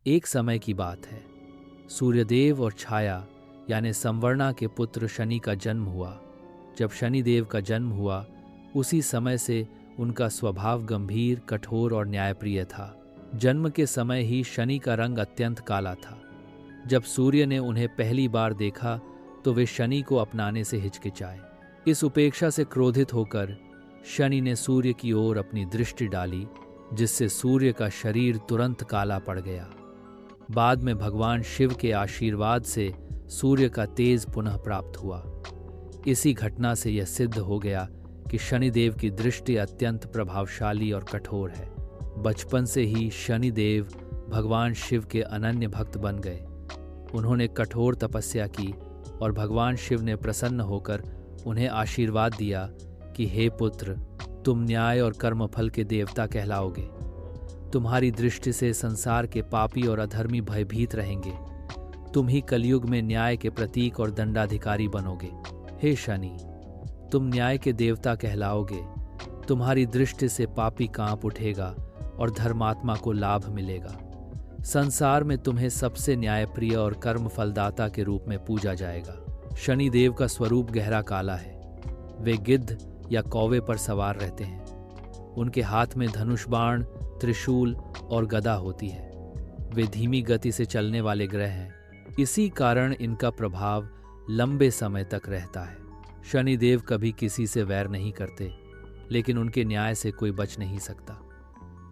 एक समय की बात है। सूर्यदेव और छाया यानी संवर्णा के पुत्र शनि का जन्म हुआ। जब शनिदेव का जन्म हुआ उसी समय से उनका स्वभाव गंभीर, कठोर और न्यायप्रिय था। जन्म के समय ही शनि का रंग अत्यंत काला था। जब सूर्य ने उन्हें पहली बार देखा तो वे शनि को अपनाने से हिचकिचाए। इस उपेक्षा से क्रोधित होकर शनि ने सूर्य की ओर अपनी दृष्टि डाली, जिससे सूर्य का शरीर तुरंत काला पड़ गया। बाद में भगवान शिव के आशीर्वाद से सूर्य का तेज पुनः प्राप्त हुआ। इसी घटना से यह सिद्ध हो गया कि शनिदेव की दृष्टि अत्यंत प्रभावशाली और कठोर है। बचपन से ही शनिदेव भगवान शिव के अनन्य भक्त बन गए। उन्होंने कठोर तपस्या की और भगवान शिव ने प्रसन्न होकर उन्हें आशीर्वाद दिया कि हे पुत्र, तुम न्याय और कर्मफल के देवता कहलाओगे। तुम्हारी दृष्टि से संसार के पापी और अधर्मी भयभीत रहेंगे। तुम ही कलयुग में न्याय के प्रतीक और दंडाधिकारी बनोगे। हे शनि, तुम न्याय के देवता कहलाओगे। तुम्हारी दृष्टि से पापी कांप उठेगा और धर्मात्मा को लाभ मिलेगा। संसार में तुम्हें सबसे न्यायप्रिय और कर्म फलदाता के रूप में पूजा जाएगा। शनिदेव का स्वरूप गहरा काला है। वे गिद्ध या कौवे पर सवार रहते हैं। उनके हाथ में धनुष बाण, त्रिशूल और गदा होती है। वे धीमी गति से चलने वाले ग्रह हैं। इसी कारण इनका प्रभाव लंबे समय तक रहता है। शनिदेव कभी किसी से वैर नहीं करते, लेकिन उनके न्याय से कोई बच नहीं सकता।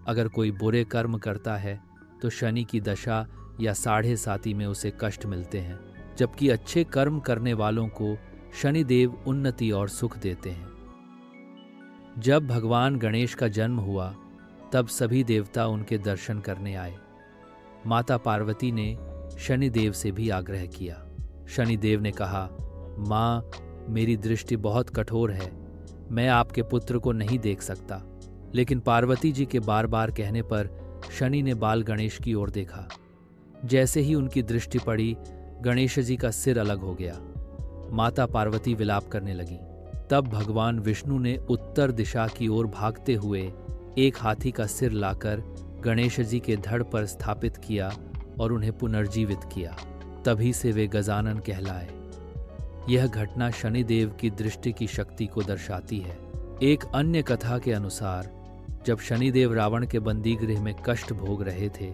अगर कोई बुरे कर्म करता है तो शनि की दशा या साढ़े साती में उसे कष्ट मिलते हैं, जबकि अच्छे कर्म करने वालों को शनिदेव उन्नति और सुख देते हैं। जब भगवान गणेश का जन्म हुआ तब सभी देवता उनके दर्शन करने आए। माता पार्वती ने शनिदेव से भी आग्रह किया। शनिदेव ने कहा, माँ, मेरी दृष्टि बहुत कठोर है, मैं आपके पुत्र को नहीं देख सकता। लेकिन पार्वती जी के बार बार कहने पर शनि ने बाल गणेश की ओर देखा। जैसे ही उनकी दृष्टि पड़ी, गणेश जी का सिर अलग हो गया। माता पार्वती विलाप करने लगी। तब भगवान विष्णु ने उत्तर दिशा की ओर भागते हुए एक हाथी का सिर लाकर गणेश जी के धड़ पर स्थापित किया और उन्हें पुनर्जीवित किया। तभी से वे गजानन कहलाए। यह घटना शनिदेव की दृष्टि की शक्ति को दर्शाती है। एक अन्य कथा के अनुसार जब शनिदेव रावण के बंदीगृह में कष्ट भोग रहे थे,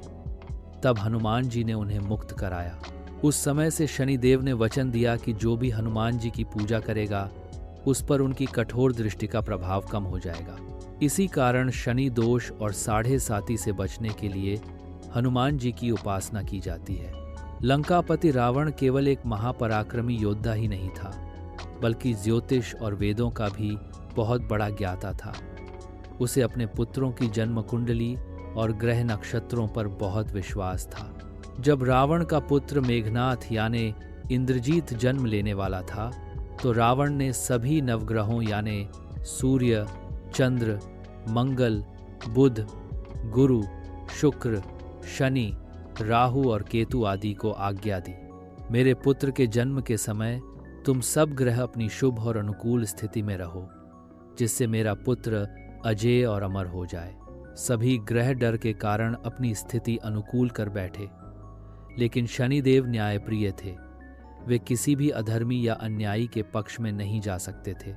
तब हनुमान जी ने उन्हें मुक्त कराया। उस समय से शनिदेव ने वचन दिया कि जो भी हनुमान जी की पूजा करेगा उस पर उनकी कठोर दृष्टि का प्रभाव कम हो जाएगा। इसी कारण शनि दोष और साढ़े साती से बचने के लिए हनुमान जी की उपासना की जाती है। लंकापति रावण केवल एक महापराक्रमी योद्धा ही नहीं था, बल्कि ज्योतिष और वेदों का भी बहुत बड़ा ज्ञाता था। उसे अपने पुत्रों की जन्म कुंडली और ग्रह नक्षत्रों पर बहुत विश्वास था। जब रावण का पुत्र मेघनाथ यानी इंद्रजीत जन्म लेने वाला था, तो रावण ने सभी नवग्रहों यानी सूर्य, चंद्र, मंगल, बुध, गुरु, शुक्र, शनि, राहु और केतु आदि को आज्ञा दी, मेरे पुत्र के जन्म के समय तुम सब ग्रह अपनी शुभ और अनुकूल स्थिति में रहो, जिससे मेरा पुत्र अजेय और अमर हो जाए। सभी ग्रह डर के कारण अपनी स्थिति अनुकूल कर बैठे, लेकिन शनिदेव न्यायप्रिय थे। वे किसी भी अधर्मी या अन्यायी के पक्ष में नहीं जा सकते थे।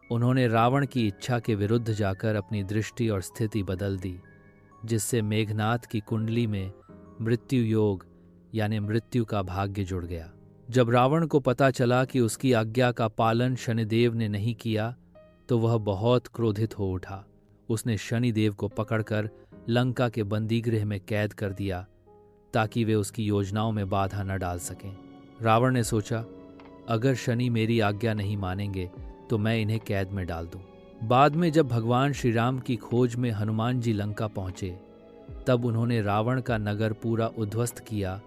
उन्होंने रावण की इच्छा के विरुद्ध जाकर अपनी दृष्टि और स्थिति बदल दी, जिससे मेघनाथ की कुंडली में मृत्यु योग यानी मृत्यु का भाग्य जुड़ गया। जब रावण को पता चला कि उसकी आज्ञा का पालन शनिदेव ने नहीं किया, तो वह बहुत क्रोधित हो उठा। उसने शनिदेव को पकड़कर लंका के बंदीगृह में कैद कर दिया, ताकि वे उसकी योजनाओं में बाधा न डाल सकें। रावण ने सोचा, अगर शनि मेरी आज्ञा नहीं मानेंगे तो मैं इन्हें कैद में डाल दूं। बाद में जब भगवान श्री राम की खोज में हनुमान जी लंका पहुंचे, तब उन्होंने रावण का नगर पूरा उद्ध्वस्त किया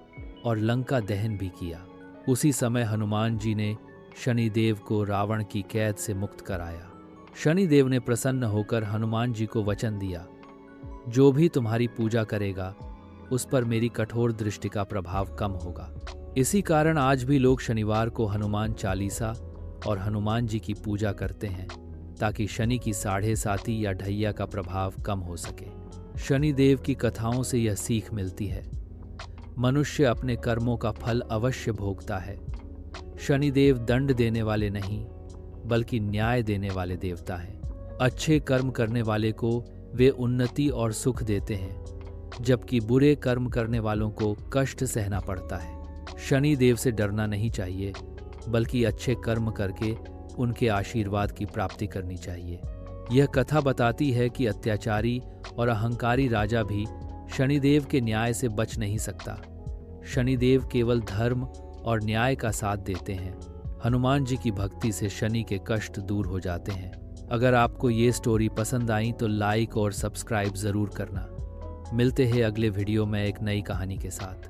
और लंका दहन भी किया। उसी समय हनुमान जी ने शनिदेव को रावण की कैद से मुक्त कराया। शनिदेव ने प्रसन्न होकर हनुमान जी को वचन दिया, जो भी तुम्हारी पूजा करेगा उस पर मेरी कठोर दृष्टि का प्रभाव कम होगा। इसी कारण आज भी लोग शनिवार को हनुमान चालीसा और हनुमान जी की पूजा करते हैं, ताकि शनि की साढ़े साती या ढैया का प्रभाव कम हो सके। शनिदेव की कथाओं से यह सीख मिलती है, मनुष्य अपने कर्मों का फल अवश्य भोगता है। शनिदेव दंड देने वाले नहीं, बल्कि न्याय देने वाले देवता हैं। अच्छे कर्म करने वाले को वे उन्नति और सुख देते हैं, जबकि बुरे कर्म करने वालों को कष्ट सहना पड़ता है। शनिदेव से डरना नहीं चाहिए, बल्कि अच्छे कर्म करके उनके आशीर्वाद की प्राप्ति करनी चाहिए। यह कथा बताती है कि अत्याचारी और अहंकारी राजा भी शनिदेव के न्याय से बच नहीं सकता। शनिदेव केवल धर्म और न्याय का साथ देते हैं। हनुमान जी की भक्ति से शनि के कष्ट दूर हो जाते हैं। अगर आपको ये स्टोरी पसंद आई तो लाइक और सब्सक्राइब ज़रूर करना। मिलते हैं अगले वीडियो में एक नई कहानी के साथ।